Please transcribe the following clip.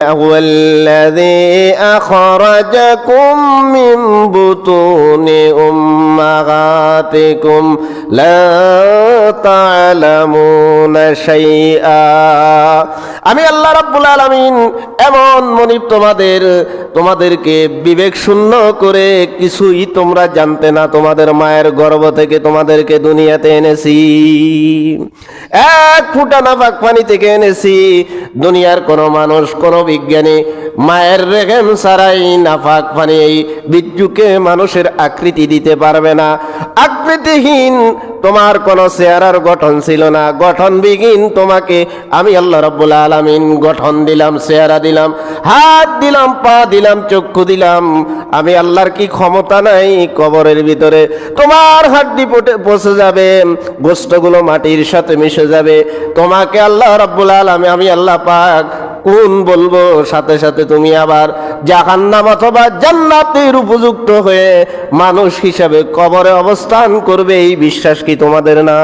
هو الذي أخرجكم من بطون أمهاتكم لا تعلمون شيئا আমি আল্লাহ রাব্বুল আলামিন এমন মনিব তোমাদেরকে বিবেক শূন্য করে কিছুই তোমরা জানতে না তোমাদের মায়ের গর্ভ থেকে তোমাদেরকে দুনিয়াতে এনেছি এক ফোঁটা নাপাক পানি থেকে এনেছি দুনিয়ার কোনো মানুষ কোনো বিজ্ঞানী মায়ের রেহেম ছাড়াই নাপাক পানি এই বিদ্যুকে মানুষের আকৃতি দিতে পারবে না আকৃতিহীন তোমার কোনো চেহারার গঠন ছিল না গঠনবিহীন তোমাকে আমি আল্লাহ রাব্বুল আলামিন গঠন দিলাম চেহারা দিলাম হাত দিলাম পা দিলাম চক্ষু দিলাম আমি আল্লাহর কি ক্ষমতা নাই কবরের ভিতরে তোমার হাড্ডি পচে যাবে গোশতগুলো মাটির সাথে মিশে যাবে তোমাকে আল্লাহ রাব্বুল আলামিন আমি আল্লাহ পাক কোন বলবো সাথে সাথে তুমি আবার জাহান্নাম অথবা জান্নাতের উপযুক্ত হয়ে মানুষ হিসাবে কবরে অবস্থান করবে এই বিশ্বাস কি তোমাদের না?